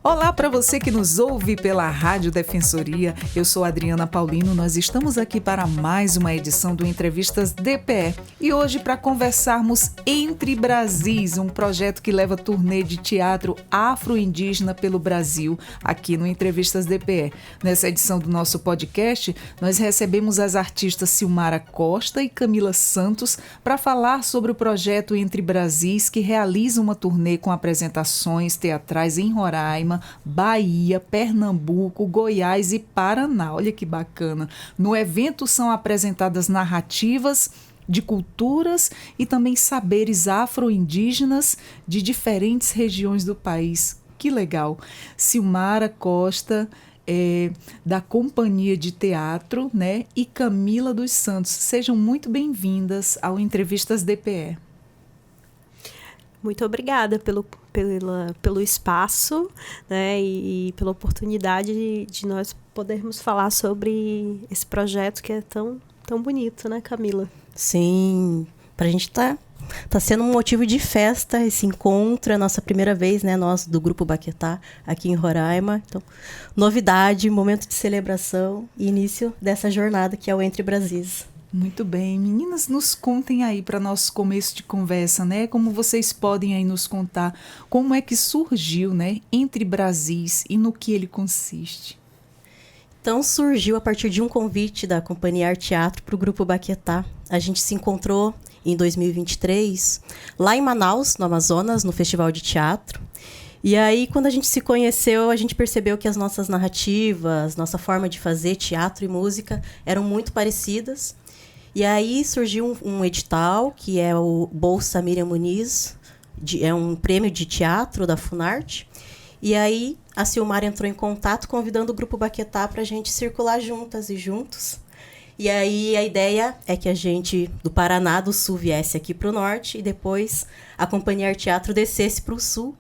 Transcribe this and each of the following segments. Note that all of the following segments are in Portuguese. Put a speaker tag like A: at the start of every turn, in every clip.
A: Olá para você que nos ouve pela Rádio Defensoria. Eu sou Adriana Paulino. Nós estamos aqui para mais uma edição do Entrevistas DPE. E hoje para conversarmos Entre Brasis, um projeto que leva turnê de teatro afro-indígena pelo Brasil, aqui no Entrevistas DPE. Nessa edição do nosso podcast, nós recebemos as artistas Silmara Costa e Camila Santos para falar sobre o projeto Entre Brasis, que realiza uma turnê com apresentações teatrais em Roraima, Bahia, Pernambuco, Goiás e Paraná. Olha que bacana. No evento são apresentadas narrativas de culturas e também saberes afro-indígenas de diferentes regiões do país. Que legal. Silmara Costa, da Companhia de Teatro, né? E Camila dos Santos. Sejam muito bem-vindas ao Entrevistas DPE.
B: Muito obrigada pelo espaço, né, e pela oportunidade de nós podermos falar sobre esse projeto que é tão bonito, né, Camila?
C: Sim, pra gente tá sendo um motivo de festa esse encontro, é a nossa primeira vez, né, nós do Grupo Baquetá aqui em Roraima. Então, novidade, momento de celebração e início dessa jornada que é o Entre Brasis.
A: Muito bem. Meninas, nos contem aí para nosso começo de conversa, né? Como vocês podem aí nos contar como é que surgiu, né, Entre Brasis e no que ele consiste.
C: Então, surgiu a partir de um convite da Companhia Arte Teatro para o Grupo Baquetá. A gente se encontrou em 2023, lá em Manaus, no Amazonas, no Festival de Teatro. E aí, quando a gente se conheceu, a gente percebeu que as nossas narrativas, nossa forma de fazer teatro e música eram muito parecidas. E aí surgiu um edital, que é o Bolsa Miriam Muniz, é um prêmio de teatro da Funarte. E aí a Silmara entrou em contato convidando o Grupo Baquetá para a gente circular juntas e juntos. E aí a ideia é que a gente, do Paraná, do Sul, viesse aqui para o Norte e depois a Companhia Arte Teatro descesse para o Sul.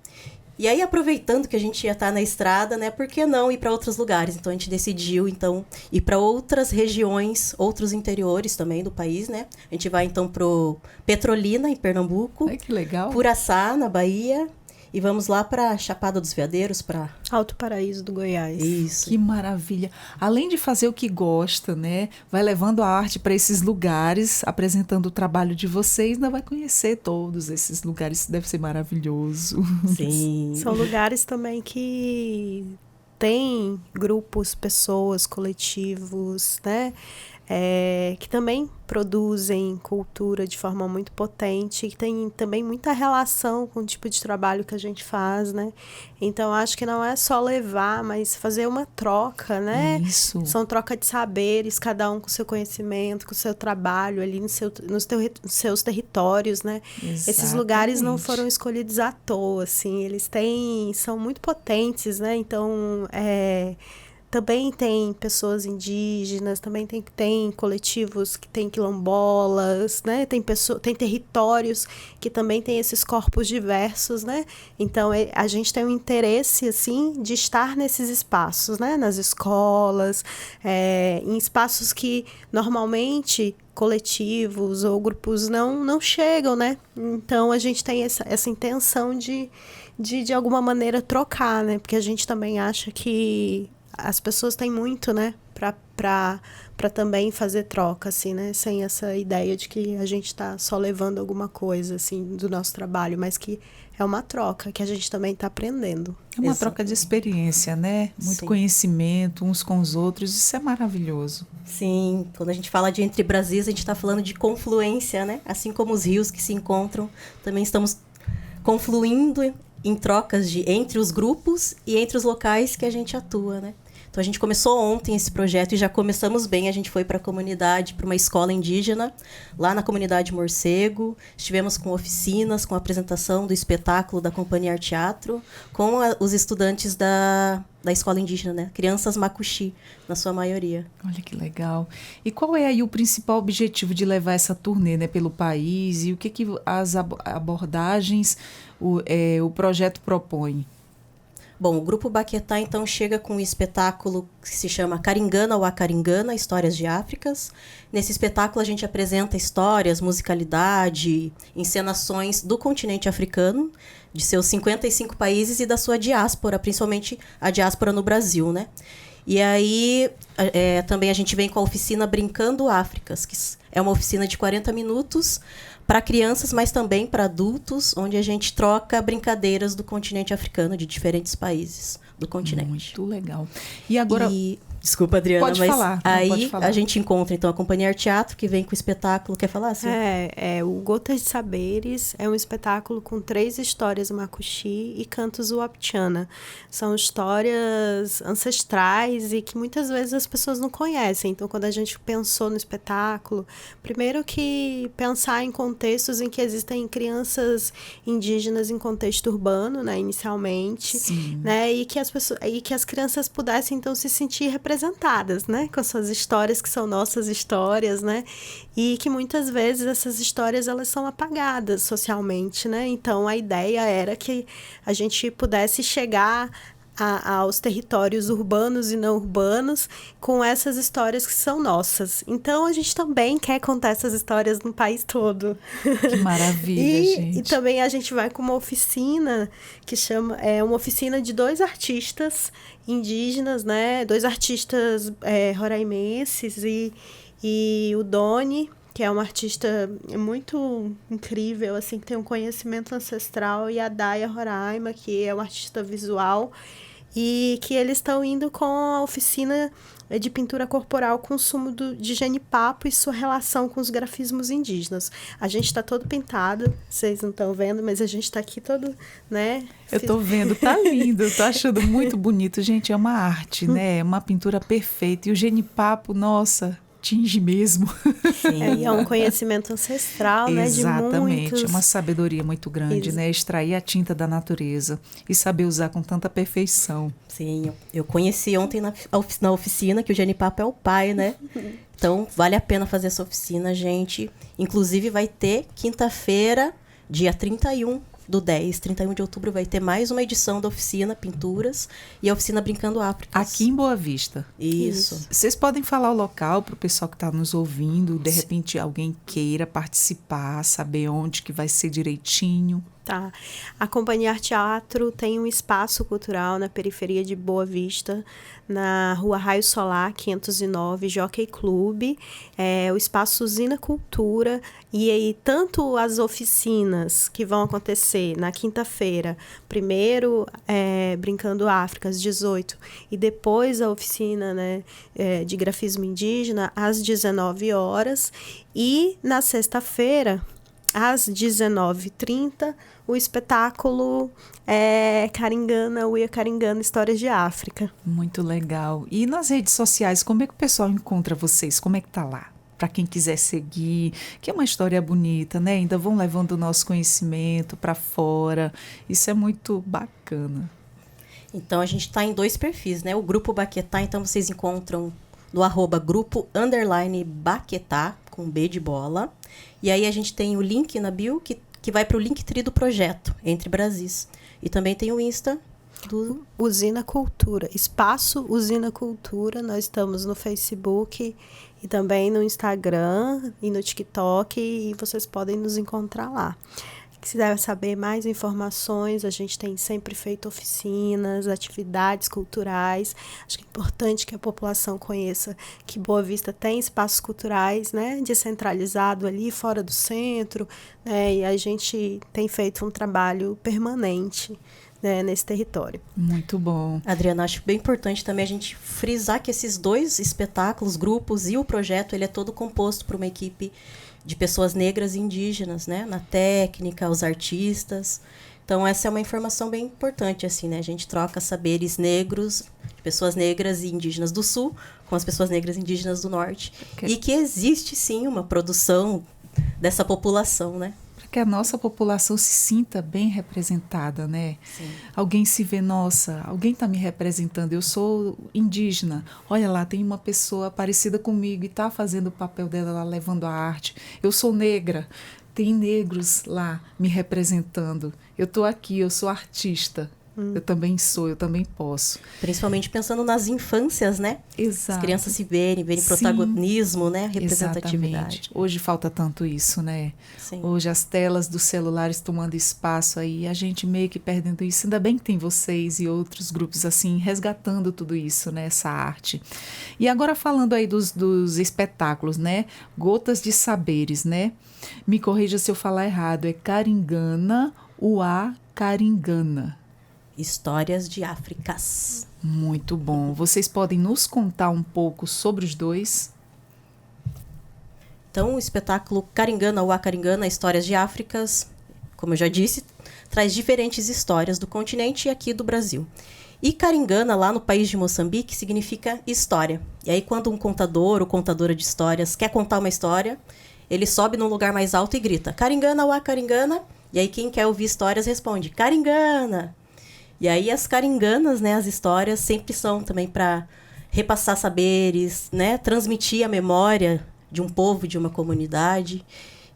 C: E aí, aproveitando que a gente ia estar na estrada, né, por que não ir para outros lugares? Então, a gente decidiu, então, ir para outras regiões, outros interiores também do país, né? A gente vai, então, para Petrolina, em Pernambuco.
A: Ai, que legal.
C: Curaçá, na Bahia. E vamos lá para Chapada dos Veadeiros, para
B: Alto Paraíso do Goiás.
C: Isso.
A: Que maravilha. Além de fazer o que gosta, né, vai levando a arte para esses lugares, apresentando o trabalho de vocês, ainda vai conhecer todos esses lugares. Isso deve ser maravilhoso.
C: Sim.
B: São lugares também que tem grupos, pessoas, coletivos, né? Que também produzem cultura de forma muito potente, que tem também muita relação com o tipo de trabalho que a gente faz, né? Então, acho que não é só levar, mas fazer uma troca, né?
A: Isso.
B: São troca de saberes, cada um com o seu conhecimento, com o seu trabalho ali nos seus territórios, né?
A: Exatamente.
B: Esses lugares não foram escolhidos à toa, assim, são muito potentes, né? Então, também tem pessoas indígenas, também tem coletivos que tem quilombolas, né? Tem territórios que também tem esses corpos diversos, né? Então, a gente tem um interesse, assim, de estar nesses espaços, né? Nas escolas, em espaços que, normalmente, coletivos ou grupos não chegam, né? Então, a gente tem essa intenção de alguma maneira, trocar, né? Porque a gente também acha que as pessoas têm muito, né, para também fazer troca, assim, né, sem essa ideia de que a gente está só levando alguma coisa, assim, do nosso trabalho, mas que é uma troca, que a gente também está aprendendo.
A: É uma troca de experiência, né? Muito
C: Sim.
A: Conhecimento uns com os outros, isso é maravilhoso.
C: Sim, quando a gente fala de Entre Brasis, a gente está falando de confluência, né? Assim como os rios que se encontram, também estamos confluindo em trocas entre os grupos e entre os locais que a gente atua, né? Então, a gente começou ontem esse projeto e já começamos bem. A gente foi para a comunidade, para uma escola indígena, lá na comunidade Morcego. Estivemos com oficinas, com a apresentação do espetáculo da Companhia Arte Teatro, com os estudantes da escola indígena, né? Crianças Macuxi, na sua maioria.
A: Olha que legal. E qual é aí o principal objetivo de levar essa turnê, né, pelo país? E o que as abordagens o projeto propõe?
C: Bom, o Grupo Baquetá, então, chega com um espetáculo que se chama Caringana ou Acaringana, Histórias de Áfricas. Nesse espetáculo, a gente apresenta histórias, musicalidade, encenações do continente africano, de seus 55 países e da sua diáspora, principalmente a diáspora no Brasil, né? E aí, também a gente vem com a oficina Brincando Áfricas, que é uma oficina de 40 minutos para crianças, mas também para adultos, onde a gente troca brincadeiras do continente africano, de diferentes países do continente.
A: Muito legal. E agora...
C: Desculpa, Adriana,
A: pode
C: mas
A: falar.
C: aí
A: pode falar.
C: A gente encontra, então, a Companhia Arte Teatro, que vem com o espetáculo. Quer falar, assim?
B: O Gotas de Saberes é um espetáculo com 3 histórias macuxi e cantos uaptiana. São histórias ancestrais e que muitas vezes as pessoas não conhecem. Então, quando a gente pensou no espetáculo, primeiro que pensar em contextos em que existem crianças indígenas em contexto urbano, né, inicialmente, né, e que as crianças pudessem, então, se sentir representadas, né, com suas histórias que são nossas histórias, né, e que muitas vezes essas histórias elas são apagadas socialmente, né. Então a ideia era que a gente pudesse chegar aos territórios urbanos e não urbanos com essas histórias que são nossas. Então a gente também quer contar essas histórias no país todo.
A: Que maravilha, gente.
B: E também a gente vai com uma oficina que chama uma oficina de 2 artistas indígenas, né? 2 artistas roraimenses e o Doni, que é uma artista muito incrível, assim, que tem um conhecimento ancestral, e a Daya Roraima, que é uma artista visual, e que eles estão indo com a oficina de pintura corporal com sumo de genipapo e sua relação com os grafismos indígenas. A gente está todo pintado, vocês não estão vendo, mas a gente está aqui todo, né?
A: Eu estou vendo, tá lindo, eu tô achando muito bonito. Gente, é uma arte, né? É uma pintura perfeita. E o genipapo, nossa... atinge mesmo.
B: E é um conhecimento ancestral, né?
A: Exatamente,
B: De muitos...
A: uma sabedoria muito grande, né? Extrair a tinta da natureza e saber usar com tanta perfeição.
C: Sim, eu conheci ontem na oficina que o genipapo é o pai, né? Então, vale a pena fazer essa oficina, gente. Inclusive, vai ter quinta-feira, dia 31 de outubro, vai ter mais uma edição da oficina Pinturas e a oficina Brincando Áfricas.
A: Aqui em Boa Vista.
C: Isso.
A: Vocês podem falar o local para o pessoal que está nos ouvindo, de repente alguém queira participar, saber onde que vai ser direitinho.
B: Tá. A Companhia Arte Teatro tem um espaço cultural na periferia de Boa Vista, na Rua Raio Solar, 509, Jockey Club. É o espaço Usina Cultura. E aí, tanto as oficinas que vão acontecer na quinta-feira, primeiro Brincando África, às 18, e depois a oficina, né, de grafismo indígena, às 19 horas. E na sexta-feira, às 19h30, o espetáculo Caringana, Uia Caringana, Histórias de África.
A: Muito legal. E nas redes sociais, como é que o pessoal encontra vocês? Como é que tá lá? Para quem quiser seguir, que é uma história bonita, né? Ainda vão levando o nosso conhecimento para fora. Isso é muito bacana.
C: Então, a gente está em 2 perfis, né? O Grupo Baquetá, então vocês encontram no @grupo_baquetá, com B de bola. E aí a gente tem o link na bio, que vai para o Linktree do projeto, Entre Brasis. E também tem o Insta do...
B: Usina Cultura, Espaço Usina Cultura. Nós estamos no Facebook e também no Instagram e no TikTok, e vocês podem nos encontrar lá. Se quiser saber mais informações, a gente tem sempre feito oficinas, atividades culturais. Acho que é importante que a população conheça que Boa Vista tem espaços culturais, né, descentralizado ali fora do centro, né, e a gente tem feito um trabalho permanente, né, nesse território.
A: Muito bom.
C: Adriana, acho bem importante também a gente frisar que esses 2 espetáculos, grupos e o projeto, ele é todo composto por uma equipe de pessoas negras e indígenas, né? Na técnica, os artistas. Então, essa é uma informação bem importante, assim, né? A gente troca saberes negros, de pessoas negras e indígenas do Sul, com as pessoas negras e indígenas do Norte. E que existe, sim, uma produção dessa população, né?
A: Que a nossa população se sinta bem representada, né?
C: Sim.
A: Alguém se vê, nossa, alguém está me representando, eu sou indígena, olha lá, tem uma pessoa parecida comigo e está fazendo o papel dela lá, levando a arte. Eu sou negra, tem negros lá me representando. Eu estou aqui, eu sou artista. Eu também sou, eu também posso.
C: Principalmente pensando nas infâncias, né?
A: Exato.
C: As crianças se verem protagonismo, né? Representatividade.
A: Exatamente. Hoje falta tanto isso, né?
C: Sim.
A: Hoje as telas dos celulares tomando espaço aí, a gente meio que perdendo isso. Ainda bem que tem vocês e outros grupos assim, resgatando tudo isso, né? Essa arte. E agora falando aí dos espetáculos, né? Gotas de Saberes, né? Me corrija se eu falar errado. É Caringana, Uá Caringana.
C: Histórias de Áfricas.
A: Muito bom. Vocês podem nos contar um pouco sobre os dois?
C: Então, o espetáculo Caringana ou A Caringana, Histórias de Áfricas, como eu já disse, traz diferentes histórias do continente e aqui do Brasil. E Caringana, lá no país de Moçambique, significa história. E aí, quando um contador ou contadora de histórias quer contar uma história, ele sobe num lugar mais alto e grita Caringana ou A Caringana. E aí, quem quer ouvir histórias responde Caringana. E aí as caringanas, né, as histórias sempre são também para repassar saberes, né, transmitir a memória de um povo, de uma comunidade.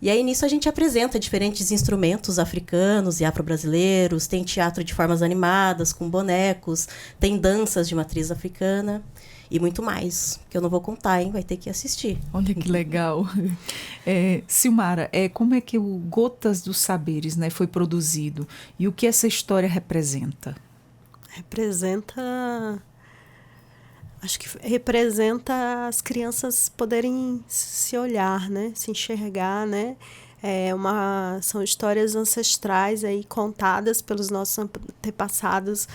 C: E aí nisso a gente apresenta diferentes instrumentos africanos e afro-brasileiros, tem teatro de formas animadas, com bonecos, tem danças de matriz africana e muito mais, que eu não vou contar, hein, vai ter que assistir.
A: Olha que legal. Silmara, como é que o Gotas dos Saberes, né, foi produzido? E o que essa história representa?
B: Acho que representa as crianças poderem se olhar, né, se enxergar, né? São histórias ancestrais aí contadas pelos nossos antepassados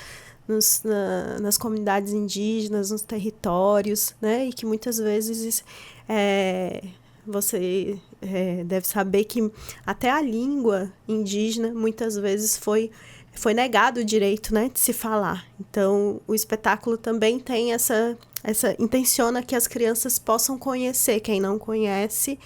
B: nas comunidades indígenas, nos territórios, né? E que muitas vezes você deve saber que até a língua indígena muitas vezes foi negado o direito, né, de se falar. Então, o espetáculo também tem intenciona que as crianças possam conhecer quem não conhece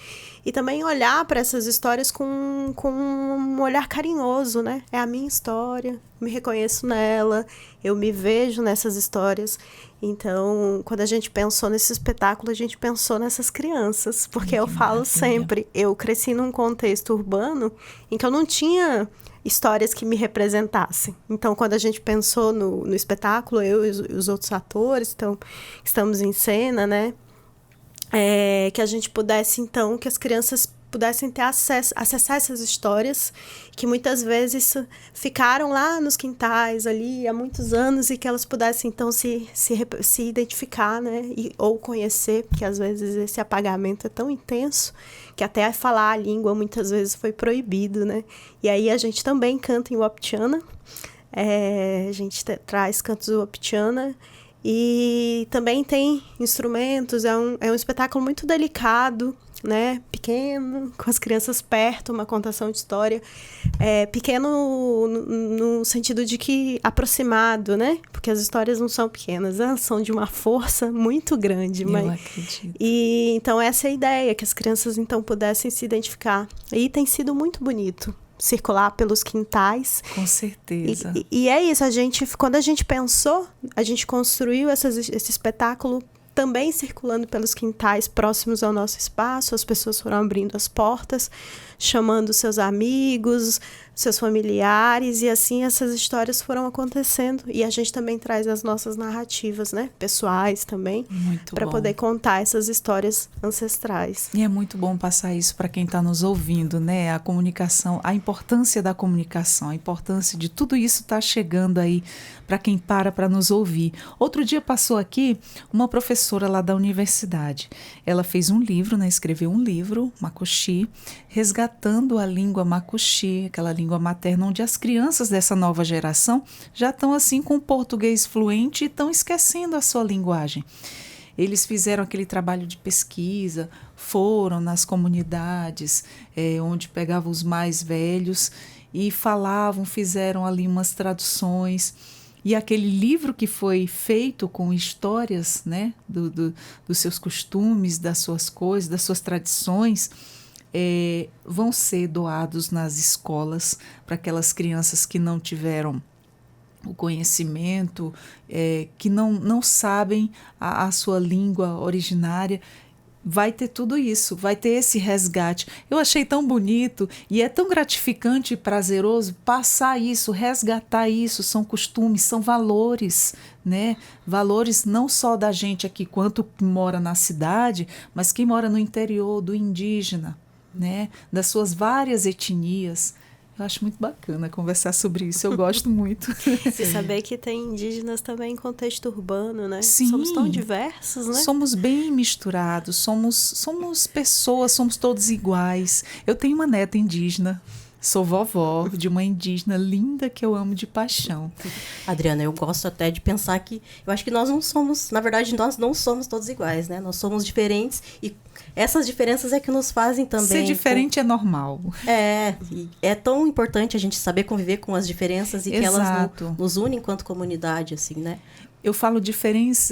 B: e também olhar para essas histórias com um olhar carinhoso, né? É a minha história, me reconheço nela, eu me vejo nessas histórias. Então, quando a gente pensou nesse espetáculo, a gente pensou nessas crianças, porque eu falo sempre, eu cresci num contexto urbano em que eu não tinha histórias que me representassem. Então, quando a gente pensou no espetáculo, eu e os outros atores, então, estamos em cena, né? Que a gente pudesse, então, que as crianças pudessem ter acessar essas histórias que muitas vezes ficaram lá nos quintais ali há muitos anos e que elas pudessem, então, se identificar, né? Ou conhecer, porque às vezes esse apagamento é tão intenso que até falar a língua muitas vezes foi proibido, né? E aí a gente também canta em Wapitiana, a gente traz cantos Wapitiana e também tem instrumentos, é um espetáculo muito delicado, né? Pequeno, com as crianças perto, uma contação de história. Pequeno no sentido de que aproximado, né? Porque as histórias não são pequenas, elas são de uma força muito grande.
A: Eu acredito.
B: E então essa é a ideia, que as crianças então pudessem se identificar. E tem sido muito bonito circular pelos quintais.
A: Com certeza.
B: E é isso, quando a gente pensou, a gente construiu esse espetáculo também circulando pelos quintais próximos ao nosso espaço, as pessoas foram abrindo as portas, chamando seus amigos, seus familiares, e assim essas histórias foram acontecendo. E a gente também traz as nossas narrativas, né, pessoais também, para poder contar essas histórias ancestrais.
A: E é muito bom passar isso para quem está nos ouvindo, né? A comunicação, a importância da comunicação, a importância de tudo isso estar chegando aí para quem para nos ouvir. Outro dia passou aqui uma professora lá da universidade. Ela fez um livro, né? Escreveu um livro, Macuxi, resgatando a língua Macuxi, aquela língua materna, onde as crianças dessa nova geração já estão assim com o português fluente e estão esquecendo a sua linguagem. Eles fizeram aquele trabalho de pesquisa, foram nas comunidades onde pegavam os mais velhos e falavam, fizeram ali umas traduções. E aquele livro que foi feito com histórias, né, dos seus costumes, das suas coisas, das suas tradições, vão ser doados nas escolas para aquelas crianças que não tiveram o conhecimento, que não sabem a sua língua originária. vai ter tudo isso, vai ter esse resgate. Eu achei tão bonito e é tão gratificante e prazeroso passar isso, resgatar isso. São costumes, são valores, né? Valores não só da gente aqui, quanto mora na cidade, mas quem mora no interior, do indígena, né? Das suas várias etnias. Eu acho muito bacana conversar sobre isso, eu gosto muito.
B: Se saber que tem indígenas também em contexto urbano, né?
A: Sim,
B: somos tão diversos, né?
A: Somos bem misturados, somos pessoas, somos todos iguais. Eu tenho uma neta indígena, sou vovó de uma indígena linda que eu amo de paixão.
C: Adriana, eu gosto até de pensar que... Eu acho que nós não somos... Na verdade, nós não somos todos iguais, né? Nós somos diferentes e essas diferenças é que nos fazem também...
A: Ser diferente é normal.
C: É tão importante a gente saber conviver com as diferenças e que elas nos unem enquanto comunidade, assim, né?
A: Eu falo diferenças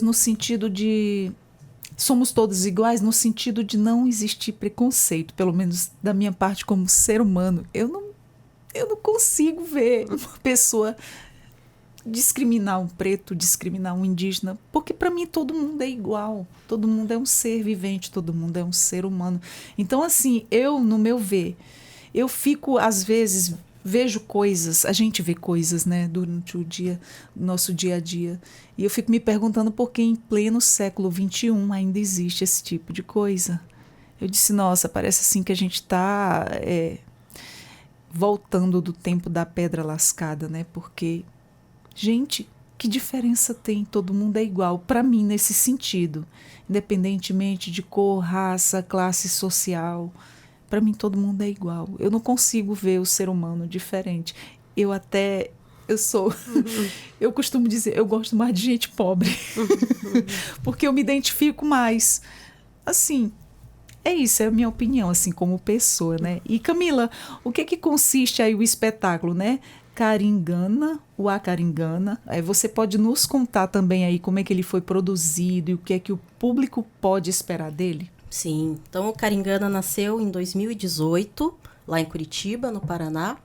A: no sentido de... Somos todos iguais no sentido de não existir preconceito, pelo menos da minha parte como ser humano. Eu não consigo ver uma pessoa discriminar um preto, discriminar um indígena, porque para mim todo mundo é igual, todo mundo é um ser vivente, todo mundo é um ser humano. Então, assim, no meu ver, eu fico, às vezes, vejo coisas, a gente vê coisas, né, durante o dia, nosso dia a dia, e eu fico me perguntando por que em pleno século XXI ainda existe esse tipo de coisa. Eu disse, nossa, parece assim que a gente está voltando do tempo da pedra lascada, né, porque... Gente, que diferença tem? Todo mundo é igual. Para mim, nesse sentido, independentemente de cor, raça, classe social, para mim todo mundo é igual. Eu não consigo ver o ser humano diferente. Eu costumo dizer, eu gosto mais de gente pobre, porque eu me identifico mais. Assim, é isso, é a minha opinião, assim, como pessoa, né? E Camila, o que consiste aí o espetáculo, né? Caringana, o Acaringana. Aí você pode nos contar também aí como é que ele foi produzido e o que é que o público pode esperar dele?
C: Sim, então o Caringana nasceu em 2018, lá em Curitiba, no Paraná.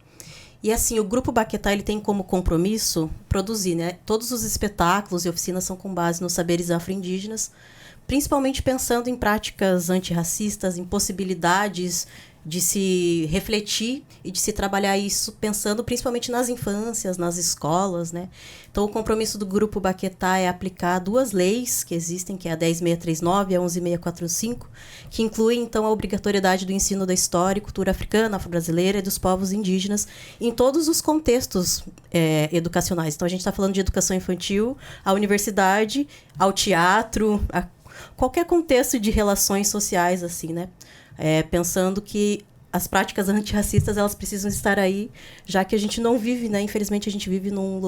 C: E assim, o Grupo Baquetá, ele tem como compromisso produzir, né? Todos os espetáculos e oficinas são com base nos saberes afro-indígenas, principalmente pensando em práticas antirracistas, em possibilidades de se refletir e de se trabalhar isso pensando principalmente nas infâncias, nas escolas, né? Então, o compromisso do Grupo Baquetá é aplicar 2 leis que existem, que é a 10.639 e a 11.645, que incluem, então, a obrigatoriedade do ensino da história e cultura africana, afro-brasileira e dos povos indígenas em todos os contextos educacionais. Então, a gente está falando de educação infantil, à universidade, ao teatro, a qualquer contexto de relações sociais, assim, né? Pensando que as práticas antirracistas, elas precisam estar aí, já que a gente não vive, né? Infelizmente, a gente vive num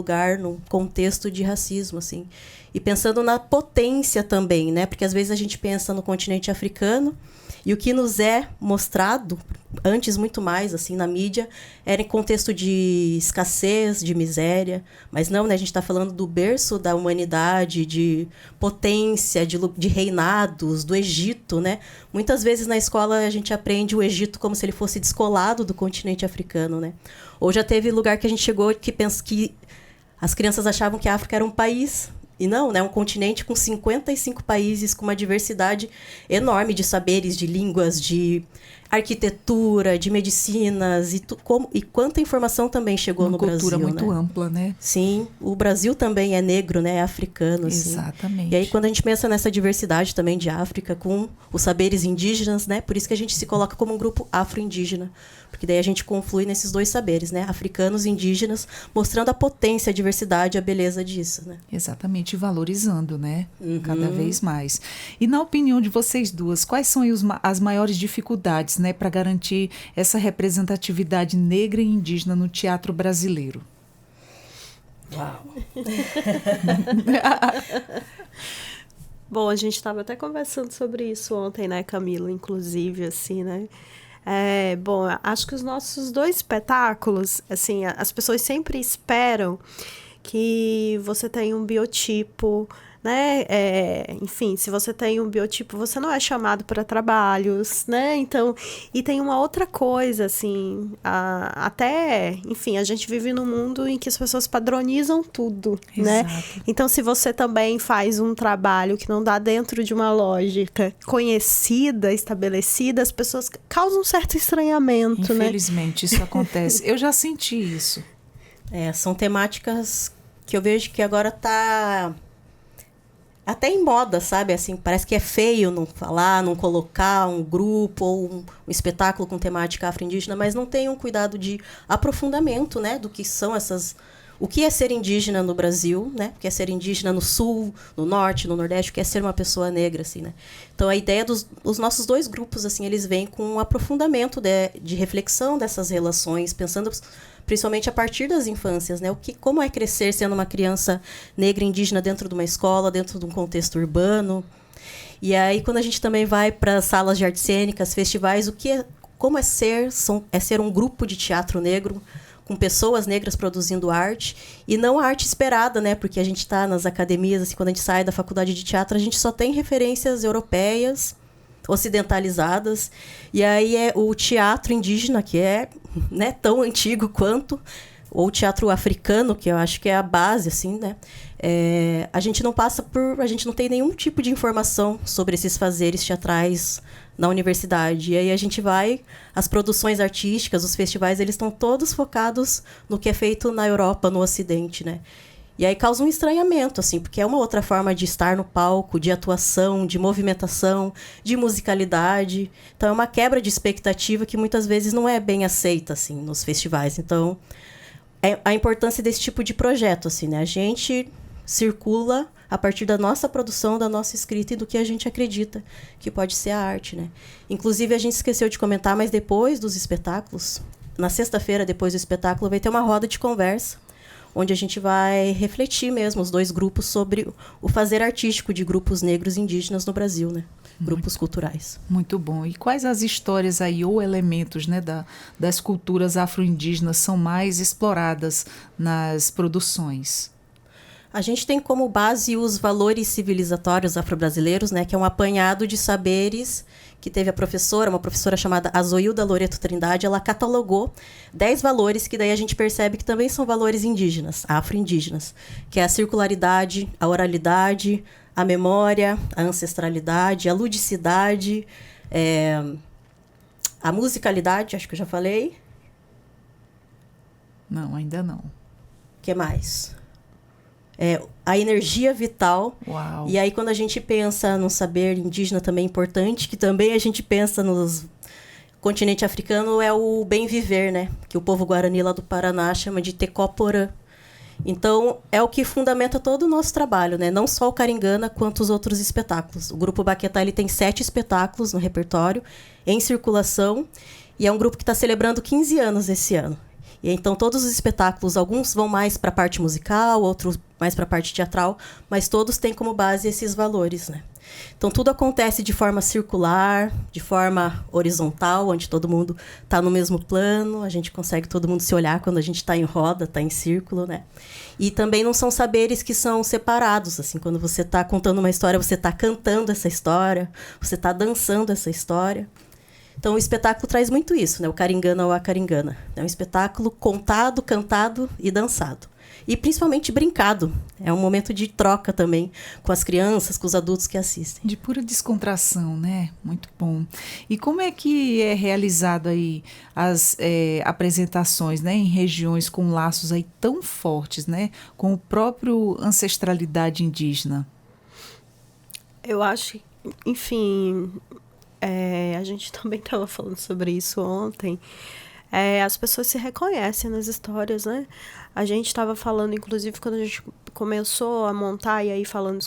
C: contexto de racismo, assim. E pensando na potência também, né? Porque às vezes a gente pensa no continente africano e o que nos é mostrado, antes muito mais, assim, na mídia, era em contexto de escassez, de miséria. Mas não, né? A gente está falando do berço da humanidade, de potência, de reinados, do Egito, né? Muitas vezes na escola a gente aprende o Egito como se ele fosse descolado do continente africano, né? Ou já teve lugar que a gente chegou que pensa que as crianças achavam que a África era um país. E não, né? Um continente com 55 países, com uma diversidade enorme de saberes, de línguas, de arquitetura, de medicinas e quanta informação também chegou no Brasil. Uma
A: cultura muito ampla, né?
C: Sim, o Brasil também é negro, né? É africano, assim.
A: Exatamente.
C: E aí quando a gente pensa nessa diversidade também de África, com os saberes indígenas, né? Por isso que a gente se coloca como um grupo afro-indígena, porque daí a gente conflui nesses 2 saberes, né? Africanos e indígenas, mostrando a potência, a diversidade, a beleza disso, né?
A: Exatamente, e valorizando, né? Cada vez mais. E na opinião de vocês duas, quais são aí as maiores dificuldades, né, para garantir essa representatividade negra e indígena no teatro brasileiro?
C: Uau!
B: Bom, a gente estava até conversando sobre isso ontem, né, Camila? Inclusive, assim, né? Bom, acho que os nossos 2 espetáculos, assim, as pessoas sempre esperam que você tenha um biotipo né? Enfim, se você tem um biotipo, você não é chamado para trabalhos, né? Então, e tem uma outra coisa, assim, enfim, a gente vive num mundo em que as pessoas padronizam tudo, né? Então, se você também faz um trabalho que não dá dentro de uma lógica conhecida, estabelecida, as pessoas causam um certo estranhamento, né?
A: Infelizmente, isso acontece. Eu já senti isso.
C: São temáticas que eu vejo que agora tá até em moda, sabe? Assim, parece que é feio não falar, não colocar um grupo ou um espetáculo com temática afro-indígena, mas não tem um cuidado de aprofundamento, né? Do que são o que é ser indígena no Brasil, né? O que é ser indígena no Sul, no Norte, no Nordeste, o que é ser uma pessoa negra, assim, né? Então, a ideia dos nossos dois grupos, assim, eles vêm com um aprofundamento de reflexão dessas relações, pensando principalmente a partir das infâncias, né? Como é crescer sendo uma criança negra indígena dentro de uma escola, dentro de um contexto urbano. E aí, quando a gente também vai para salas de artes cênicas, festivais, como é ser um grupo de teatro negro, com pessoas negras produzindo arte, e não a arte esperada, né? Porque a gente está nas academias, assim, quando a gente sai da faculdade de teatro, a gente só tem referências europeias, ocidentalizadas, e aí é o teatro indígena, que é, né, tão antigo quanto, ou o teatro africano, que eu acho que é a base, assim, né? A gente não tem nenhum tipo de informação sobre esses fazeres teatrais na universidade. E aí as produções artísticas, os festivais, eles estão todos focados no que é feito na Europa, no Ocidente, né? E aí causa um estranhamento, assim, porque é uma outra forma de estar no palco, de atuação, de movimentação, de musicalidade. Então, é uma quebra de expectativa que muitas vezes não é bem aceita, assim, nos festivais. Então, a importância desse tipo de projeto, assim, né? A gente circula a partir da nossa produção, da nossa escrita e do que a gente acredita que pode ser a arte, né? Inclusive, a gente esqueceu de comentar, mas depois dos espetáculos, na sexta-feira, depois do espetáculo, vai ter uma roda de conversa, onde a gente vai refletir mesmo, os dois grupos, sobre o fazer artístico de grupos negros indígenas no Brasil, né? Grupos culturais.
A: Muito bom. E quais as histórias aí ou elementos, né, das culturas afro-indígenas são mais exploradas nas produções?
C: A gente tem como base os valores civilizatórios afro-brasileiros, né, que é um apanhado de saberes que teve uma professora chamada Azoilda Loreto Trindade. Ela catalogou 10 valores que daí a gente percebe que também são valores indígenas, afro-indígenas, que é a circularidade, a oralidade, a memória, a ancestralidade, a ludicidade, a musicalidade, acho que eu já falei.
A: Não, ainda não.
C: O que mais? A energia vital.
A: Uau.
C: E aí, quando a gente pensa no saber indígena também importante, que também a gente pensa no continente africano, é o bem viver, né? Que o povo guarani lá do Paraná chama de Tecoporã. Então, é o que fundamenta todo o nosso trabalho, né? Não só o Caringana, quanto os outros espetáculos. O Grupo Baquetá, ele tem 7 espetáculos no repertório, em circulação, e é um grupo que está celebrando 15 anos esse ano. E então, todos os espetáculos, alguns vão mais para a parte musical, outros mais para a parte teatral, mas todos têm como base esses valores, né? Então, tudo acontece de forma circular, de forma horizontal, onde todo mundo está no mesmo plano, a gente consegue todo mundo se olhar quando a gente está em roda, está em círculo, né? E também não são saberes que são separados, assim, quando você está contando uma história, você está cantando essa história, você está dançando essa história. Então, o espetáculo traz muito isso, né? O Caringana ou a Caringana. É um espetáculo contado, cantado e dançado. E, principalmente, brincado. É um momento de troca também com as crianças, com os adultos que assistem.
A: De pura descontração, né? Muito bom. E como é que é realizado aí as apresentações, né? Em regiões com laços aí tão fortes, né? Com o próprio ancestralidade indígena?
B: Eu acho, enfim... a gente também estava falando sobre isso ontem. As pessoas se reconhecem nas histórias, né? A gente estava falando, inclusive, quando a gente começou a montar, e aí falando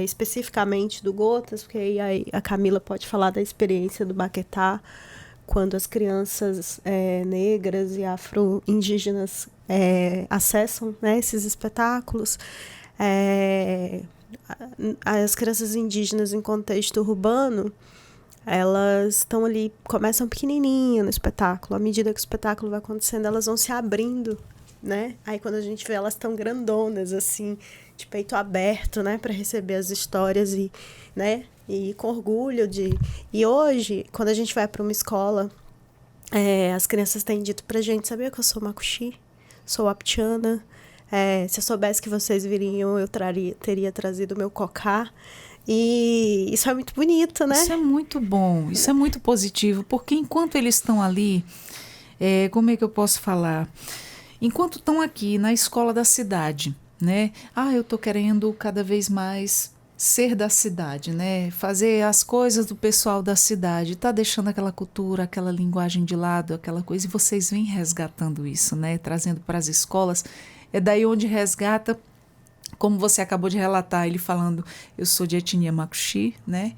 B: especificamente do Gotas, porque aí a Camila pode falar da experiência do Baquetá, quando as crianças negras e afro-indígenas acessam, né, esses espetáculos. As crianças indígenas em contexto urbano, elas estão ali, começam pequenininha no espetáculo. À medida que o espetáculo vai acontecendo, elas vão se abrindo, né? Aí, quando a gente vê, elas estão grandonas, assim, de peito aberto, né, para receber as histórias e, né, e com orgulho de... E hoje, quando a gente vai para uma escola, as crianças têm dito pra gente, sabia que eu sou Makuxi? Sou Waptiana. Se eu soubesse que vocês viriam, eu teria trazido o meu cocá. E isso é muito bonito, né?
A: Isso é muito bom, isso é muito positivo, porque enquanto eles estão ali, como é que eu posso falar? Enquanto estão aqui na escola da cidade, né? Eu estou querendo cada vez mais ser da cidade, né? Fazer as coisas do pessoal da cidade, tá deixando aquela cultura, aquela linguagem de lado, aquela coisa, e vocês vêm resgatando isso, né? Trazendo para as escolas. É daí onde resgata, como você acabou de relatar, ele falando, eu sou de etnia Makuxi, né?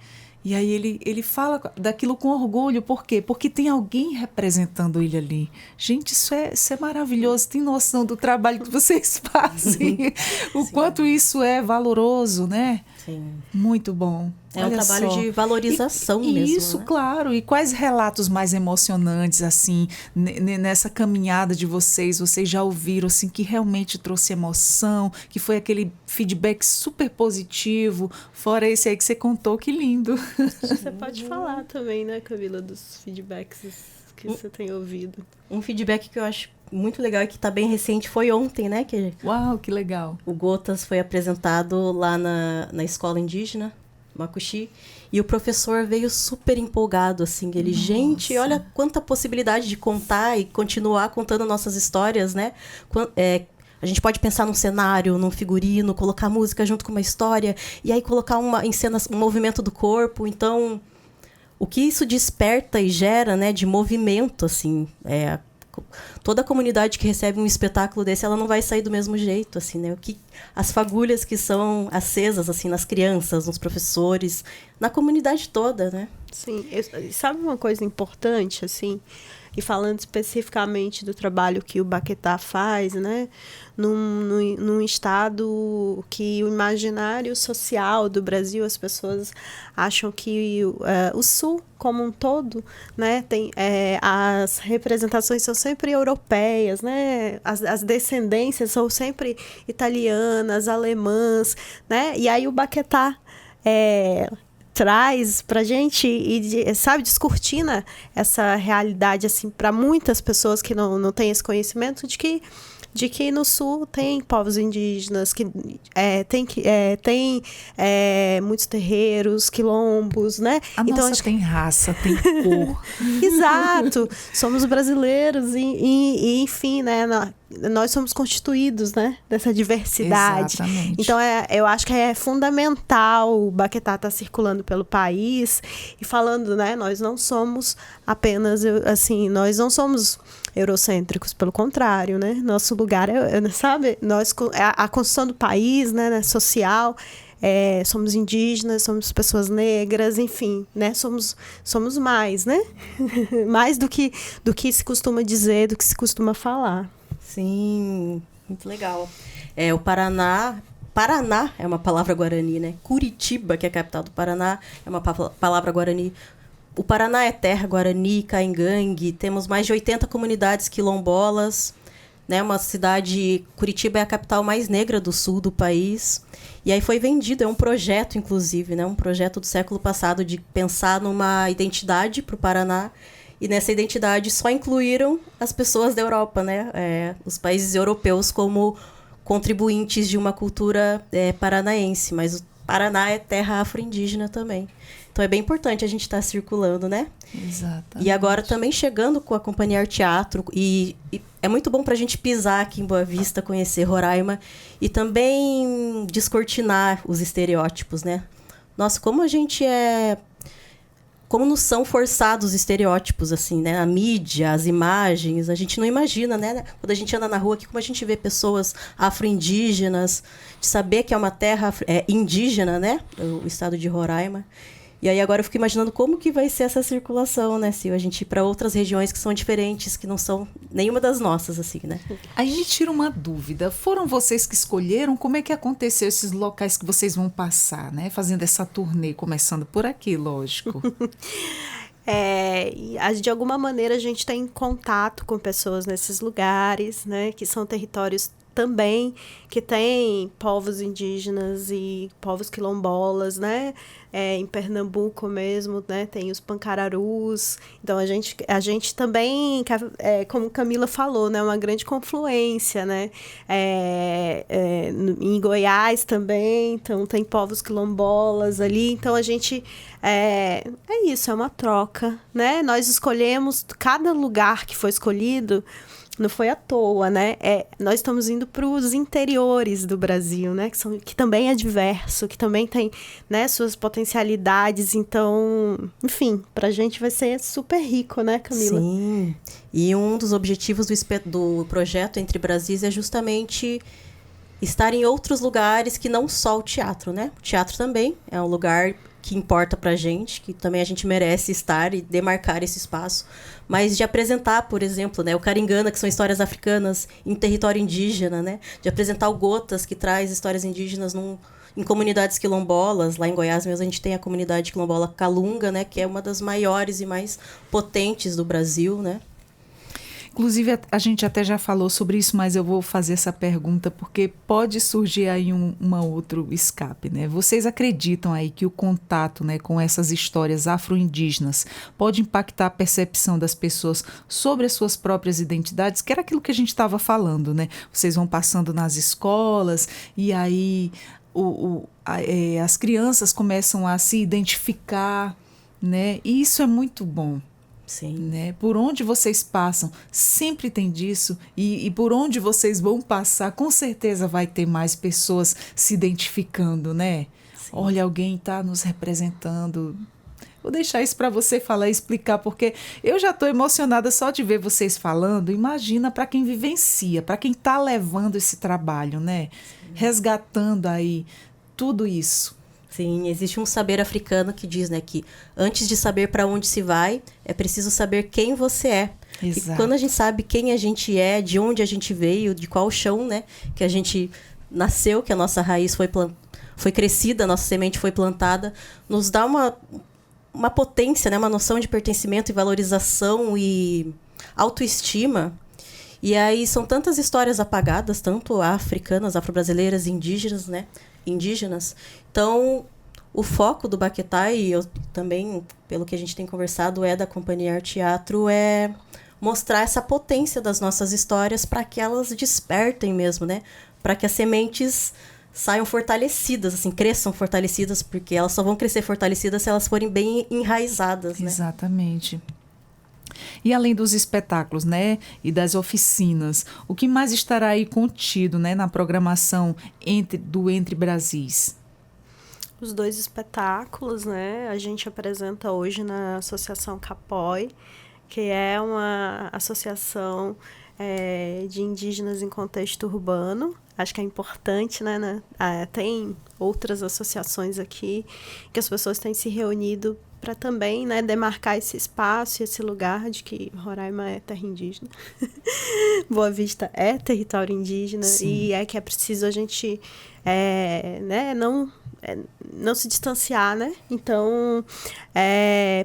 A: E aí ele fala daquilo com orgulho, por quê? Porque tem alguém representando ele ali. Gente, isso é maravilhoso, tem noção do trabalho que vocês fazem, o
C: Sim.
A: quanto isso é valoroso, né?
C: Sim.
A: Muito bom.
C: É um
A: Olha
C: trabalho
A: só.
C: de valorização mesmo.
A: Isso,
C: né?
A: claro. E quais relatos mais emocionantes, assim, nessa caminhada de vocês já ouviram, assim, que realmente trouxe emoção, que foi aquele feedback super positivo, fora esse aí que você contou, que lindo.
B: Você pode falar também, né, Camila, dos feedbacks que você tem ouvido.
C: Um feedback que eu acho muito legal e que está bem recente foi ontem, né? Que
A: Uau, que legal.
C: o Gotas foi apresentado lá na escola indígena, Makuxi, e o professor veio super empolgado, assim. Ele,
A: Nossa.
C: gente, olha quanta possibilidade de contar e continuar contando nossas histórias, né? A gente pode pensar num cenário, num figurino, colocar música junto com uma história, e aí colocar em cena um movimento do corpo. Então, o que isso desperta e gera, né, de movimento, assim, toda a comunidade que recebe um espetáculo desse, ela não vai sair do mesmo jeito, assim, né? As fagulhas que são acesas, assim, nas crianças, nos professores, na comunidade toda, né?
B: Sim, sabe uma coisa importante, assim, e falando especificamente do trabalho que o Baquetá faz, né? Num estado que o imaginário social do Brasil, as pessoas acham que o Sul como um todo, né, as representações são sempre europeias, né? As descendências são sempre italianas, alemãs, né? E aí o Baquetá traz pra gente e, sabe, descortina essa realidade, assim, para muitas pessoas que não têm esse conhecimento de que no Sul tem povos indígenas, que tem muitos terreiros, quilombos, né?
A: Então, tem raça, tem cor.
B: Exato. Somos brasileiros e enfim, né? Nós somos constituídos, né, dessa diversidade.
A: Exatamente.
B: Então, eu acho que é fundamental o Baquetá estar circulando pelo país e falando, né, nós não somos apenas, assim, nós não somos eurocêntricos, pelo contrário, né? Nosso lugar sabe, a construção do país, né, social, somos indígenas, somos pessoas negras, enfim, né? Somos mais, né? Mais do que se costuma dizer, do que se costuma falar.
C: Sim, muito legal. O Paraná é uma palavra guarani, né? Curitiba, que é a capital do Paraná, é uma palavra guarani. O Paraná é terra guarani, caingangue, temos mais de 80 comunidades quilombolas, né? Uma cidade, Curitiba é a capital mais negra do sul do país. E aí foi vendido, é um projeto, inclusive, né? Um projeto do século passado de pensar numa identidade para o Paraná. E nessa identidade só incluíram as pessoas da Europa, né? Os países europeus como contribuintes de uma cultura paranaense. Mas o Paraná é terra afro-indígena também. Então é bem importante a gente estar circulando, né?
A: Exatamente.
C: E agora também chegando com a Companhia Arte Teatro. E é muito bom para a gente pisar aqui em Boa Vista, conhecer Roraima. E também descortinar os estereótipos, né? Nossa, como a gente como nos são forçados os estereótipos, assim, né? A mídia, as imagens, a gente não imagina, né? Quando a gente anda na rua aqui, como a gente vê pessoas afro-indígenas, de saber que é uma terra indígena, né? O estado de Roraima. E aí agora eu fico imaginando como que vai ser essa circulação, né, Sil? A gente ir para outras regiões que são diferentes, que não são nenhuma das nossas, assim, né?
A: Aí me tira uma dúvida. Foram vocês que escolheram? Como é que aconteceu esses locais que vocês vão passar, né? Fazendo essa turnê, começando por aqui, lógico.
B: De alguma maneira a gente tem contato com pessoas nesses lugares, né? Que são territórios também, que tem povos indígenas e povos quilombolas, né? Em Pernambuco mesmo, né? Tem os pancararus. Então, a gente também, como Camila falou, né? Uma grande confluência, né? Em Goiás também, então tem povos quilombolas ali. Então, a gente... É isso, é uma troca, né? Nós escolhemos, cada lugar que foi escolhido... Não foi à toa, né? Nós estamos indo para os interiores do Brasil, né? Que também é diverso, que também tem, né, suas potencialidades. Então, enfim, para a gente vai ser super rico, né, Camila?
C: Sim. E um dos objetivos do projeto Entre Brasis é justamente estar em outros lugares que não só o teatro, né? O teatro também é um lugar que importa pra gente, que também a gente merece estar e demarcar esse espaço, mas de apresentar, por exemplo, né, o Caringana, que são histórias africanas em território indígena, né, de apresentar o Gotas, que traz histórias indígenas em comunidades quilombolas. Lá em Goiás mesmo a gente tem a comunidade quilombola Calunga, né, que é uma das maiores e mais potentes do Brasil, né.
A: Inclusive, a gente até já falou sobre isso, mas eu vou fazer essa pergunta porque pode surgir aí uma outro escape, né? Vocês acreditam aí que o contato, né, com essas histórias afro-indígenas pode impactar a percepção das pessoas sobre as suas próprias identidades? Que era aquilo que a gente estava falando, né? Vocês vão passando nas escolas e aí as crianças começam a se identificar, né? E isso é muito bom.
C: Sim.
A: Né? Por onde vocês passam, sempre tem disso, e por onde vocês vão passar, com certeza vai ter mais pessoas se identificando, né? Sim. Olha, alguém está nos representando. Vou deixar isso para você falar e explicar, porque eu já estou emocionada só de ver vocês falando. Imagina para quem vivencia, para quem está levando esse trabalho, né? Sim. Resgatando aí tudo isso.
C: Sim, existe um saber africano que diz, né, que antes de saber para onde se vai, é preciso saber quem você é.
A: Exato.
C: E quando a gente sabe quem a gente é, de onde a gente veio, de qual chão, né, que a gente nasceu, que a nossa raiz foi crescida, a nossa semente foi plantada, nos dá uma potência, né, uma noção de pertencimento e valorização e autoestima. E aí são tantas histórias apagadas, tanto africanas, afro-brasileiras, indígenas, né? Então, o foco do Baquetá, e eu também, pelo que a gente tem conversado, da Companhia Arte Teatro, é mostrar essa potência das nossas histórias para que elas despertem mesmo, né? Para que as sementes saiam fortalecidas, assim, cresçam fortalecidas, porque elas só vão crescer fortalecidas se elas forem bem enraizadas, né?
A: Exatamente. E além dos espetáculos, né, e das oficinas, o que mais estará aí contido, né, na programação do Entre Brasis?
B: Os 2 espetáculos, né, a gente apresenta hoje na Associação Capoi, que é uma associação de indígenas em contexto urbano. Acho que é importante, né? Tem outras associações aqui que as pessoas têm se reunido para também, né, demarcar esse espaço e esse lugar de que Roraima é terra indígena. Boa Vista é território indígena. Sim. E que é preciso a gente né, não se distanciar, né? Então,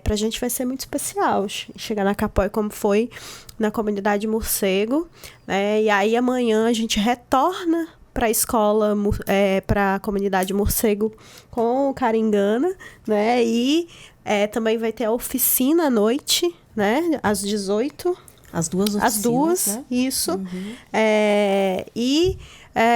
B: pra gente vai ser muito especial chegar na Capoi como foi na comunidade Morcego, né? E aí amanhã a gente retorna para a escola, para a comunidade Morcego com o Caringana, né? E também vai ter a oficina à noite, né? Às 18.
C: As duas oficinas,
B: As duas, né? Isso. Uhum.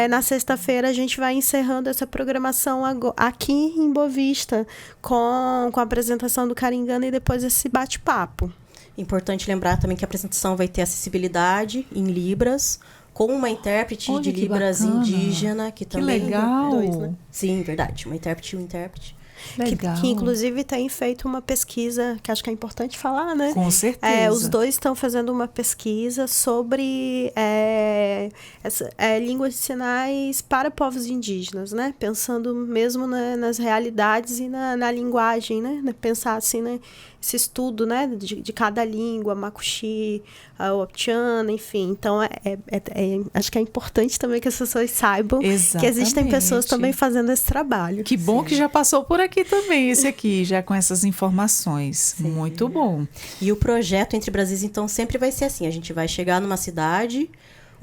B: Na sexta-feira a gente vai encerrando essa programação aqui em Boa Vista com a apresentação do Caringana e depois esse bate-papo.
C: Importante lembrar também que a apresentação vai ter acessibilidade em Libras, com uma intérprete de Libras indígena, que também...
A: Que legal!
C: 2, né? Sim, verdade. Uma intérprete e um intérprete.
B: Que inclusive tem feito uma pesquisa, que acho que é importante falar, né?
A: Com certeza.
B: Os 2 estão fazendo uma pesquisa sobre línguas de sinais para povos indígenas, né? Pensando mesmo nas realidades e na linguagem, né? Pensar assim, né? Esse estudo, né? De cada língua, Makuxi, Optiana, enfim. Então, acho que é importante também que as pessoas saibam que existem pessoas também fazendo esse trabalho.
A: Que bom que já passou por aqui também, esse aqui, já com essas informações. Sim. Muito bom.
C: E o projeto Entre Brasis, então, sempre vai ser assim. A gente vai chegar numa cidade,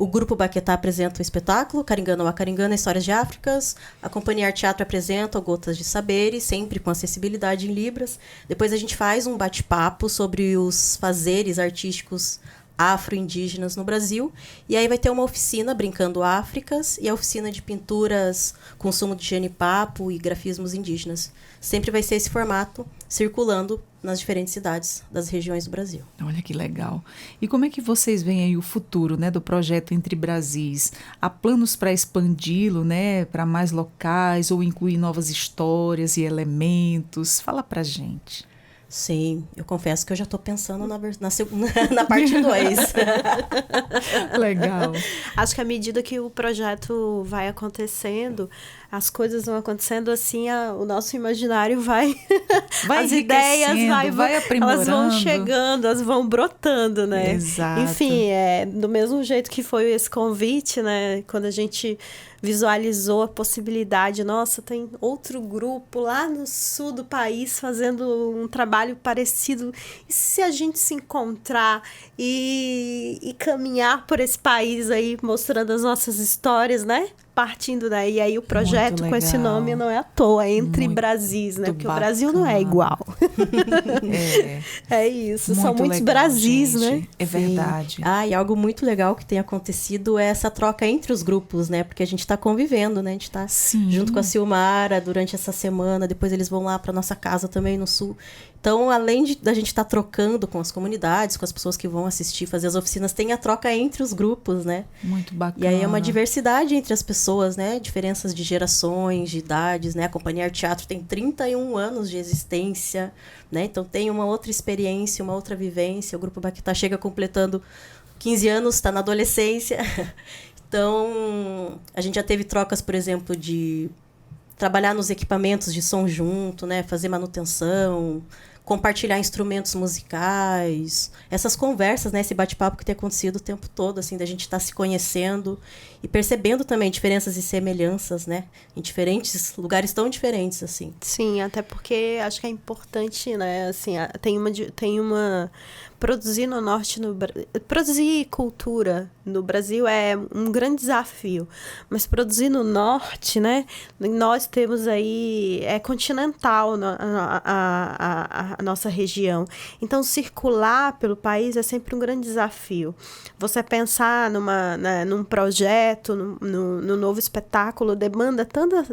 C: O Grupo Baquetá apresenta o espetáculo Caringana ou a Caringana, Histórias de Áfricas. A Companhia Arte Teatro apresenta o Gotas de Saberes, sempre com acessibilidade em Libras. Depois a gente faz um bate-papo sobre os fazeres artísticos afro-indígenas no Brasil. E aí vai ter uma oficina Brincando Áfricas e a oficina de pinturas, consumo de genipapo e grafismos indígenas. Sempre vai ser esse formato, circulando nas diferentes cidades das regiões do Brasil.
A: Olha que legal. E como é que vocês veem aí o futuro, né, do projeto Entre Brasis? Há planos para expandi-lo, né, para mais locais ou incluir novas histórias e elementos? Fala pra gente.
C: Sim, eu confesso que eu já estou pensando na parte 2.
A: Legal.
B: Acho que à medida que o projeto vai acontecendo, as coisas vão acontecendo assim, o nosso imaginário vai as ideias
A: vai aprimorando.
B: Elas vão chegando, elas vão brotando, né?
A: Exato.
B: Enfim, do mesmo jeito que foi esse convite, né? Quando a gente visualizou a possibilidade, nossa, tem outro grupo lá no sul do país fazendo um trabalho parecido. E se a gente se encontrar e caminhar por esse país aí, mostrando as nossas histórias, né? Partindo daí, aí o projeto com esse nome não é à toa, é Entre Brasis, né? Porque
A: bacana.
B: O Brasil não é igual. É isso, são muitos legal, Brasis, gente. Né?
A: É verdade.
C: E algo muito legal que tem acontecido é essa troca entre os grupos, né? Porque a gente está convivendo, né? A gente está junto com a Silmara durante essa semana, depois eles vão lá para nossa casa também no sul. Então, além da gente estar trocando com as comunidades, com as pessoas que vão assistir, fazer as oficinas, tem a troca entre os grupos, né?
A: Muito bacana.
C: E aí é uma diversidade entre as pessoas, né? Diferenças de gerações, de idades, né? A Companhia Arte Teatro tem 31 anos de existência, né? Então tem uma outra experiência, uma outra vivência. O Grupo Baquetá chega completando 15 anos, está na adolescência. Então, a gente já teve trocas, por exemplo, de trabalhar nos equipamentos de som junto, né? Fazer manutenção, compartilhar instrumentos musicais, essas conversas, né, esse bate-papo que tem acontecido o tempo todo, assim, da gente estar se conhecendo e percebendo também diferenças e semelhanças, né, em diferentes lugares tão diferentes, assim.
B: Sim, até porque acho que é importante, né, assim, tem uma produzir no norte, produzir cultura no Brasil é um grande desafio, mas produzir no norte, né, nós temos aí, é continental a nossa região, então circular pelo país é sempre um grande desafio. Você pensar num projeto, no novo espetáculo, demanda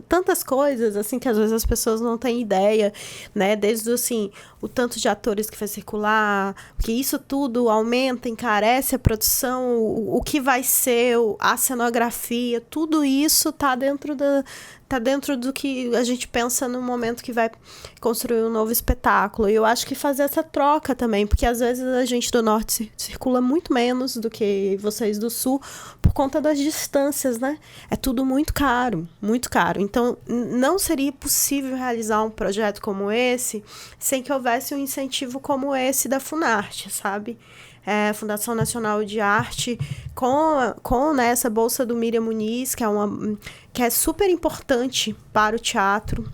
B: tantas coisas, assim, que às vezes as pessoas não têm ideia, né, desde, assim, o tanto de atores que vai circular, porque isso tudo aumenta, encarece a produção, o que vai ser, a cenografia, tudo isso está dentro do que a gente pensa no momento que vai construir um novo espetáculo. E eu acho que fazer essa troca também, porque às vezes a gente do norte circula muito menos do que vocês do sul, por conta das distâncias, né? É tudo muito caro, muito caro. Então, não seria possível realizar um projeto como esse sem que houvesse um incentivo como esse da Funarte, sabe? Fundação Nacional de Arte, com né, essa bolsa do Miriam Muniz, que é super importante para o teatro,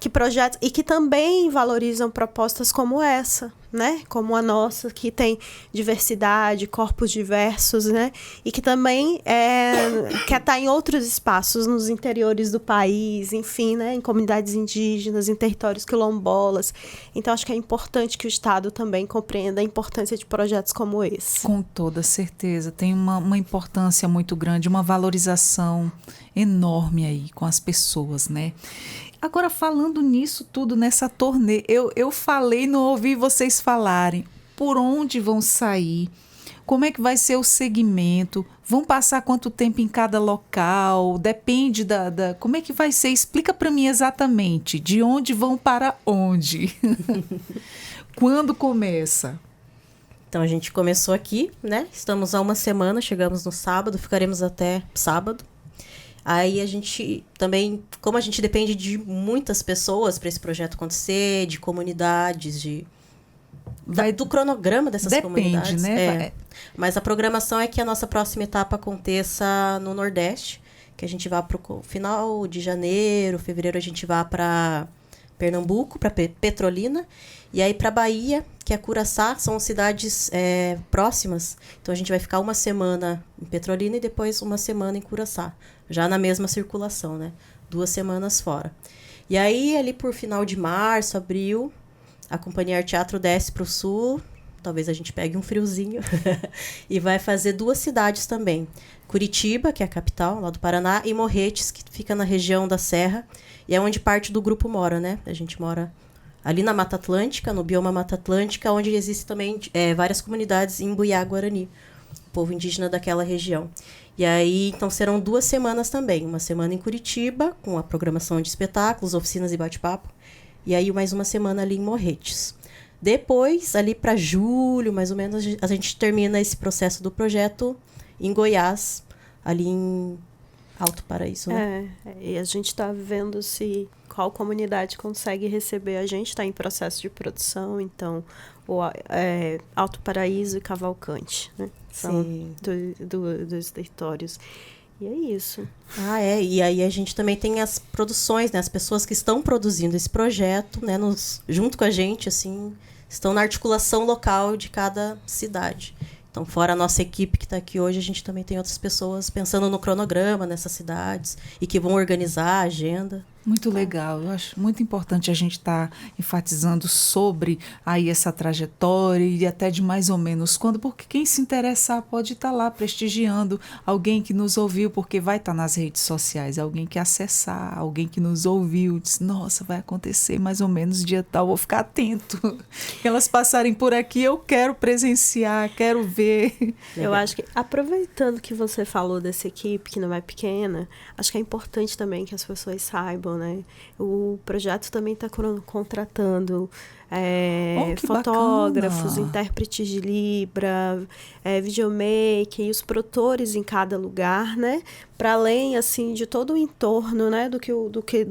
B: que projetos e que também valorizam propostas como essa, né? Como a nossa, que tem diversidade, corpos diversos, né? E que também quer estar em outros espaços, nos interiores do país, enfim, né? Em comunidades indígenas, em territórios quilombolas. Então, acho que é importante que o Estado também compreenda a importância de projetos como esse.
A: Com toda certeza. Tem uma importância muito grande, uma valorização enorme aí com as pessoas, né? Agora, falando nisso tudo, nessa turnê, eu falei, não ouvi vocês falarem por onde vão sair, como é que vai ser o segmento, vão passar quanto tempo em cada local, depende como é que vai ser? Explica para mim exatamente, de onde vão para onde? Quando começa?
C: Então, a gente começou aqui, né? Estamos há uma semana, chegamos no sábado, ficaremos até sábado. Aí a gente também, como a gente depende de muitas pessoas para esse projeto acontecer, de comunidades, do cronograma dessas comunidades.
A: Né?
C: Mas a programação é que a nossa próxima etapa aconteça no Nordeste, que a gente vá para o final de janeiro, fevereiro a gente vá para Pernambuco, para Petrolina, e aí para Bahia, que é Curaçá, são cidades próximas. Então a gente vai ficar uma semana em Petrolina e depois uma semana em Curaçá, já na mesma circulação, né? 2 semanas fora. E aí, ali por final de março, abril, a Companhia Arte Teatro desce para o sul, talvez a gente pegue um friozinho, e vai fazer 2 cidades também. Curitiba, que é a capital, lá do Paraná, e Morretes, que fica na região da Serra, e é onde parte do grupo mora, né? A gente mora ali na Mata Atlântica, no bioma Mata Atlântica, onde existem também várias comunidades em Imbuiá-Guarani, o povo indígena daquela região. E aí, então, serão 2 semanas também. Uma semana em Curitiba, com a programação de espetáculos, oficinas e bate-papo, e aí mais uma semana ali em Morretes. Depois, ali para julho, mais ou menos, a gente termina esse processo do projeto em Goiás, ali em Alto Paraíso, né?
B: E a gente está vendo qual comunidade consegue receber. A gente está em processo de produção, então, Alto Paraíso e Cavalcante, né? São dos territórios. E é isso.
C: E aí a gente também tem as produções, né? As pessoas que estão produzindo esse projeto, né? Junto com a gente, assim, estão na articulação local de cada cidade. Então, fora a nossa equipe que está aqui hoje, a gente também tem outras pessoas pensando no cronograma nessas cidades e que vão organizar a agenda.
A: Muito legal. Eu acho muito importante a gente estar enfatizando sobre aí essa trajetória e até de mais ou menos quando, porque quem se interessar pode estar lá prestigiando alguém que nos ouviu, porque vai estar nas redes sociais, alguém que acessar, alguém que nos ouviu, diz, nossa, vai acontecer mais ou menos dia tal, vou ficar atento. Que elas passarem por aqui, eu quero presenciar, quero ver.
B: Eu acho que, aproveitando que você falou dessa equipe, que não é pequena, acho que é importante também que as pessoas saibam, né? O projeto também está contratando fotógrafos,
A: bacana.
B: intérpretes de Libra, videomaker e os produtores em cada lugar, né? Para além, assim, de todo o entorno, né? Do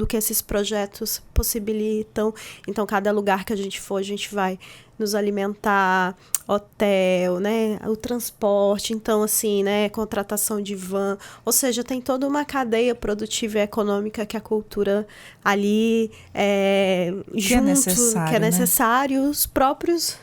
B: que esses projetos possibilitam. Então, cada lugar que a gente for, a gente vai nos alimentar, hotel, né, o transporte, então, assim, né, contratação de van, ou seja, tem toda uma cadeia produtiva e econômica que a cultura ali que é necessário, os próprios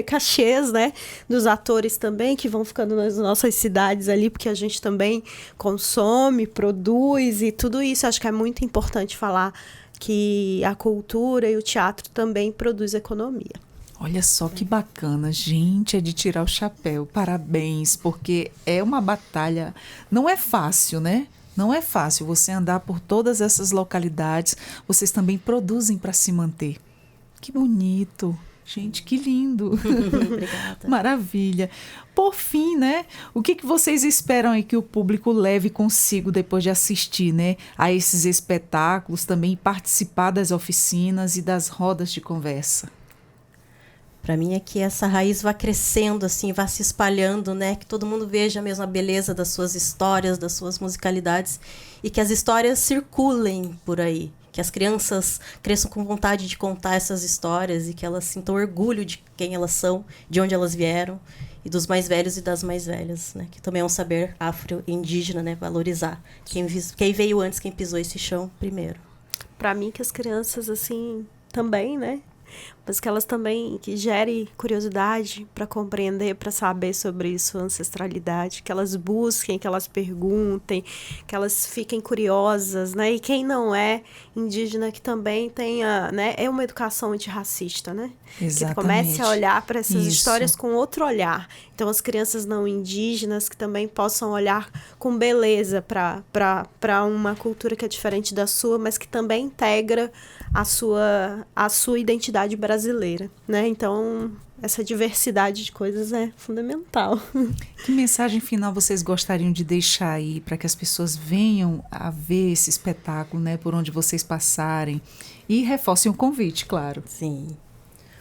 B: cachês, né, dos atores também, que vão ficando nas nossas cidades ali, porque a gente também consome, produz e tudo isso. Acho que é muito importante falar que a cultura e o teatro também produz economia.
A: Olha só que bacana, gente, é de tirar o chapéu, parabéns, porque é uma batalha, não é fácil, né? Não é fácil você andar por todas essas localidades, vocês também produzem para se manter. Que bonito, gente, que lindo.
C: Obrigada.
A: Maravilha. Por fim, né, o que vocês esperam aí que o público leve consigo depois de assistir, né, a esses espetáculos, também participar das oficinas e das rodas de conversa?
C: Para mim é que essa raiz vá crescendo, assim, vá se espalhando, né? Que todo mundo veja mesmo a beleza das suas histórias, das suas musicalidades e que as histórias circulem por aí. Que as crianças cresçam com vontade de contar essas histórias e que elas sintam orgulho de quem elas são, de onde elas vieram e dos mais velhos e das mais velhas, né? Que também é um saber afro-indígena, né? Valorizar quem veio antes, quem pisou esse chão primeiro.
B: Para mim que as crianças, assim, também, né? Mas que elas também que gerem curiosidade para compreender, para saber sobre sua ancestralidade, que elas busquem, que elas perguntem, que elas fiquem curiosas, né? E quem não é indígena que também tenha, né? É uma educação antirracista, né?
A: Exatamente.
B: Que comece a olhar para essas histórias com outro olhar. Então, as crianças não indígenas que também possam olhar com beleza para uma cultura que é diferente da sua, mas que também integra a sua identidade brasileira, né? Então, essa diversidade de coisas é fundamental.
A: Que mensagem final vocês gostariam de deixar aí para que as pessoas venham a ver esse espetáculo, né, por onde vocês passarem? E reforcem o convite, claro.
C: Sim.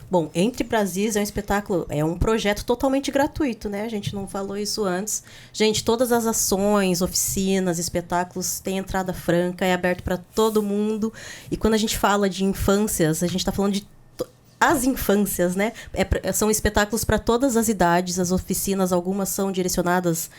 C: Bom, Entre Brasis é um espetáculo, é um projeto totalmente gratuito, né? A gente não falou isso antes. Gente, todas as ações, oficinas, espetáculos têm entrada franca, é aberto para todo mundo. E quando a gente fala de infâncias, a gente está falando de as infâncias, né? São espetáculos para todas as idades, as oficinas, algumas são direcionadas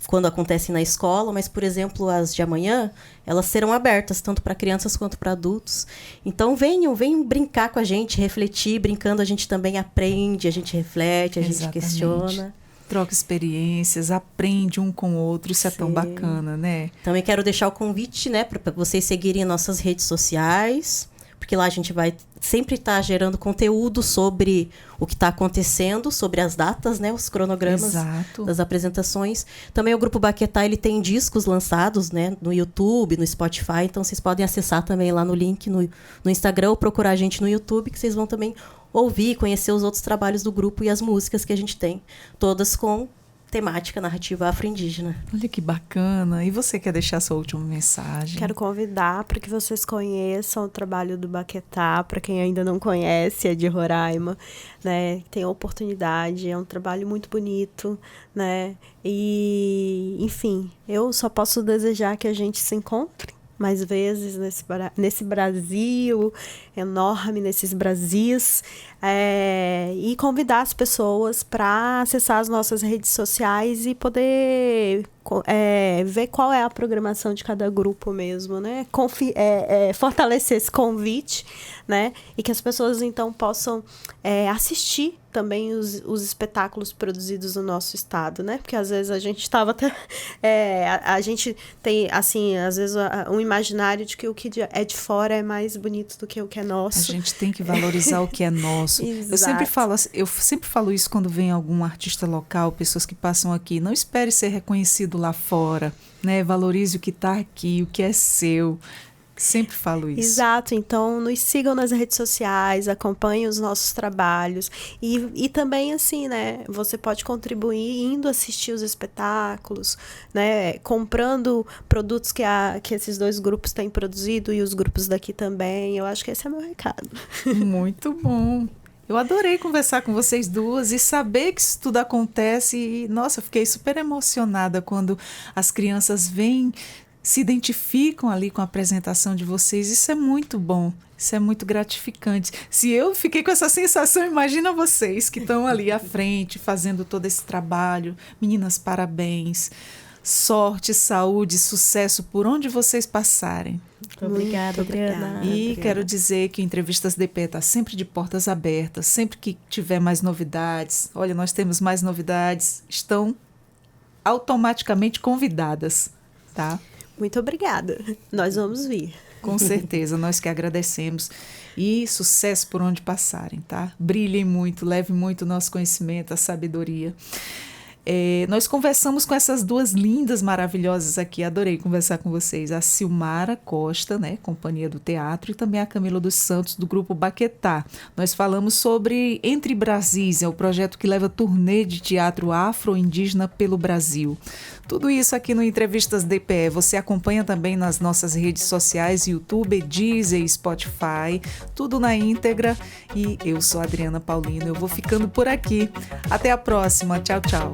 C: quando acontecem na escola, mas, por exemplo, as de amanhã, elas serão abertas, tanto para crianças quanto para adultos. Então, venham brincar com a gente, refletir. Brincando, a gente também aprende, a gente reflete, a gente questiona.
A: Troca experiências, aprende um com o outro, isso é tão bacana, né?
C: Também quero deixar o convite, né, para vocês seguirem nossas redes sociais, porque lá a gente vai sempre estar gerando conteúdo sobre o que está acontecendo, sobre as datas, né, os cronogramas das apresentações. Também o Grupo Baquetá, ele tem discos lançados, né, no YouTube, no Spotify, então vocês podem acessar também lá no link no Instagram ou procurar a gente no YouTube, que vocês vão também ouvir, conhecer os outros trabalhos do grupo e as músicas que a gente tem, todas com temática narrativa afro-indígena.
A: Olha que bacana. E você quer deixar sua última mensagem?
B: Quero convidar para que vocês conheçam o trabalho do Baquetá, para quem ainda não conhece, é de Roraima, né? Tem a oportunidade, é um trabalho muito bonito, né? E, enfim, eu só posso desejar que a gente se encontre mais vezes nesse Brasil enorme, nesses Brasis, e convidar as pessoas para acessar as nossas redes sociais e poder ver qual é a programação de cada grupo mesmo, né? Fortalecer esse convite, né? E que as pessoas, então, possam assistir também os espetáculos produzidos no nosso estado, né? Porque às vezes a gente estava a gente tem, assim, às vezes um imaginário de que o que é de fora é mais bonito do que o que é nosso.
A: A gente tem que valorizar o que é nosso. Eu sempre falo isso quando vem algum artista local, pessoas que passam aqui. Não espere ser reconhecido lá fora, né? Valorize o que está aqui, o que é seu. Sempre falo isso.
B: Exato, então nos sigam nas redes sociais, acompanhem os nossos trabalhos e também, assim, né, você pode contribuir indo assistir os espetáculos, né, comprando produtos que esses dois grupos têm produzido e os grupos daqui também. Eu acho que esse é meu recado.
A: Muito bom. Eu adorei conversar com vocês duas e saber que isso tudo acontece e, nossa, eu fiquei super emocionada quando as crianças se identificam ali com a apresentação de vocês. Isso é muito bom, isso é muito gratificante. Se eu fiquei com essa sensação, imagina vocês que estão ali à frente, fazendo todo esse trabalho. Meninas, parabéns. Sorte, saúde, sucesso por onde vocês passarem.
C: Obrigada, Adriana.
A: E quero dizer que Entrevistas DP está sempre de portas abertas, sempre que tiver mais novidades. Olha, nós temos mais novidades, estão automaticamente convidadas, tá?
B: Muito obrigada. Nós vamos vir.
A: Com certeza, nós que agradecemos. E sucesso por onde passarem, tá? Brilhem muito, levem muito o nosso conhecimento, a sabedoria. Nós conversamos com essas duas lindas, maravilhosas aqui, adorei conversar com vocês, a Silmara Costa, né, Companhia do Teatro, e também a Camila dos Santos, do Grupo Baquetá. Nós falamos sobre Entre Brasis, o projeto que leva turnê de teatro afro-indígena pelo Brasil. Tudo isso aqui no Entrevistas DPE. Você acompanha também nas nossas redes sociais, YouTube, Deezer, Spotify, tudo na íntegra. E eu sou a Adriana Paulino, eu vou ficando por aqui. Até a próxima. Tchau, tchau.